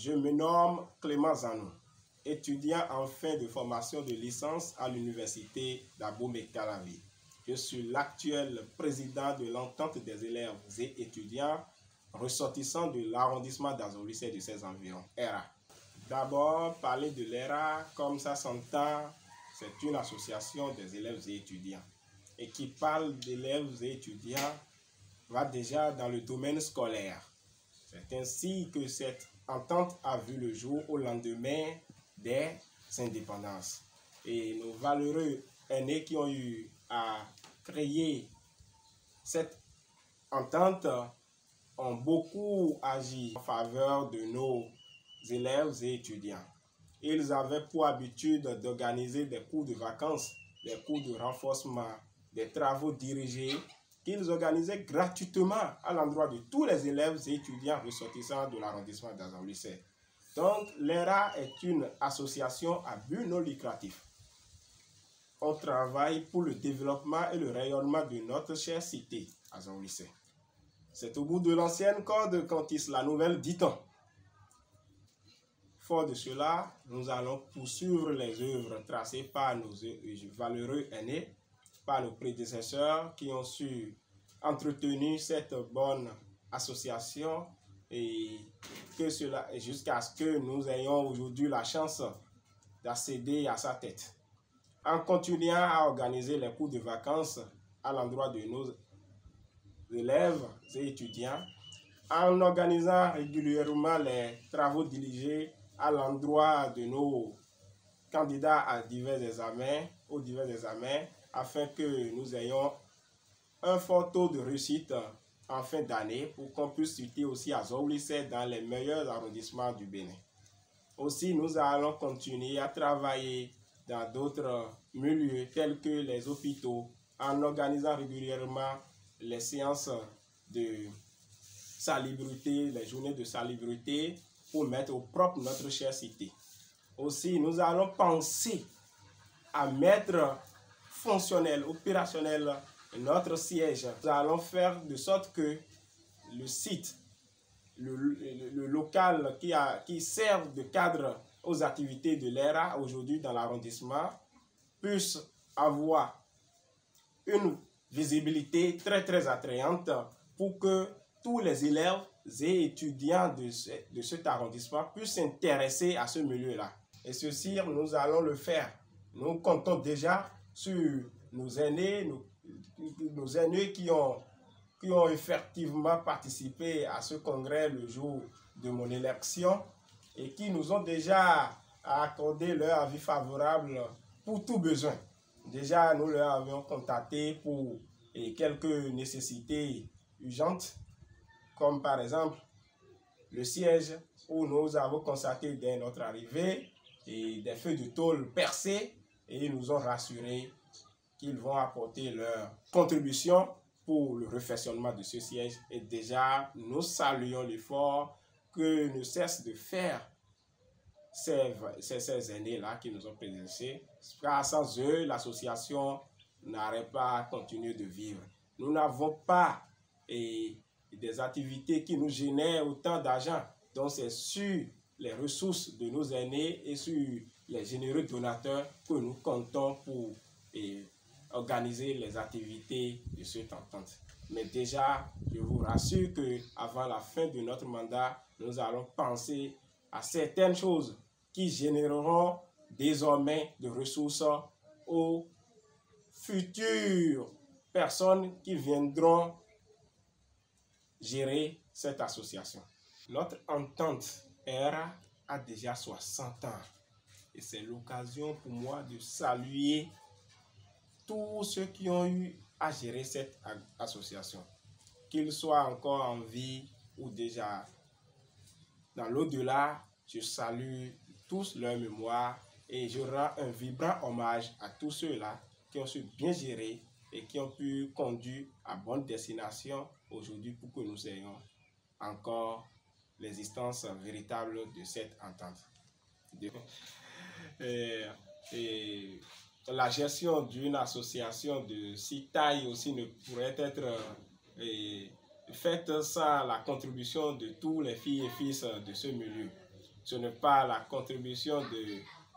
Je me nomme Clément Zanou, étudiant en fin de formation de licence à l'université d'Abomey-Calavi. Je suis l'actuel président de l'entente des élèves et étudiants ressortissants de l'arrondissement d'Azawlisset de ses environs, ERA. D'abord, parler de l'ERA, comme ça s'entend, c'est une association des élèves et étudiants. Et qui parle d'élèves et étudiants va déjà dans le domaine scolaire. C'est ainsi que cette entente a vu le jour au lendemain des indépendances. Et nos valeureux aînés qui ont eu à créer cette entente ont beaucoup agi en faveur de nos élèves et étudiants. Ils avaient pour habitude d'organiser des cours de vacances, des cours de renforcement, des travaux dirigés qu'ils organisaient gratuitement à l'endroit de tous les élèves et étudiants ressortissants de l'arrondissement d'Azawlisset. Donc, l'ERA est une association à but non lucratif. On travaille pour le développement et le rayonnement de notre chère cité, Azawlisset. C'est au bout de l'ancienne corde qu'on tisse la nouvelle, dit-on. Fort de cela, nous allons poursuivre les œuvres tracées par nos valeureux aînés, par nos prédécesseurs qui ont su entretenir cette bonne association et que cela jusqu'à ce que nous ayons aujourd'hui la chance d'accéder à sa tête. En continuant à organiser les cours de vacances à l'endroit de nos élèves et étudiants, en organisant régulièrement les travaux dirigés à l'endroit de nos candidats à divers examens, afin que nous ayons un fort taux de réussite en fin d'année pour qu'on puisse citer aussi à Azawlisset dans les meilleurs arrondissements du Bénin. Aussi, nous allons continuer à travailler dans d'autres milieux tels que les hôpitaux en organisant régulièrement les séances de salubrité, les journées de salubrité pour mettre au propre notre chère cité. Aussi, nous allons penser à mettre fonctionnel, opérationnel notre siège. Nous allons faire de sorte que le site, le local qui sert de cadre aux activités de l'ERA aujourd'hui dans l'arrondissement puisse avoir une visibilité très attrayante pour que tous les élèves et étudiants de cet arrondissement puissent s'intéresser à ce milieu-là. Et ceci, nous allons le faire. Nous comptons déjà sur nos aînés, nos aînés qui ont effectivement participé à ce congrès le jour de mon élection et qui nous ont déjà accordé leur avis favorable pour tout besoin. Déjà, nous leur avions contacté pour quelques nécessités urgentes, comme par exemple le siège où nous avons constaté dès notre arrivée et des feux de tôle percés, et ils nous ont rassurés qu'ils vont apporter leur contribution pour le réfectionnement de ce siège. Et déjà, nous saluons l'effort que ne cessent de faire ces aînés-là qui nous ont prédécédés. Car sans eux, l'association n'aurait pas continué de vivre. Nous n'avons pas des activités qui nous génèrent autant d'argent. Donc c'est sur les ressources de nos aînés et sur les généreux donateurs que nous comptons pour organiser les activités de cette entente. Mais déjà, je vous rassure qu'avant la fin de notre mandat, nous allons penser à certaines choses qui généreront désormais de ressources aux futures personnes qui viendront gérer cette association. Notre entente ERA a déjà 60 ans et c'est l'occasion pour moi de saluer tous ceux qui ont eu à gérer cette association, qu'ils soient encore en vie ou déjà dans l'au-delà. Je salue tous leur mémoire et je rends un vibrant hommage à tous ceux-là qui ont su bien gérer et qui ont pu conduire à bonne destination aujourd'hui pour que nous ayons encore l'existence véritable de cette entente. La gestion d'une association de si taille aussi ne pourrait être faite sans la contribution de tous les filles et fils de ce milieu. Ce n'est pas la contribution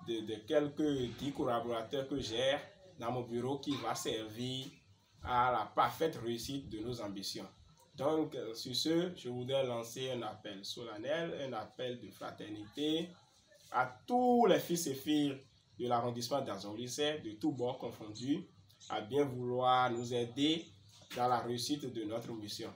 de quelques 10 collaborateurs que j'ai dans mon bureau qui va servir à la parfaite réussite de nos ambitions. Donc, sur ce, je voudrais lancer un appel solennel, un appel de fraternité à tous les fils et filles de l'arrondissement d'Azon-Lycée, de tous bords confondus, à bien vouloir nous aider dans la réussite de notre mission.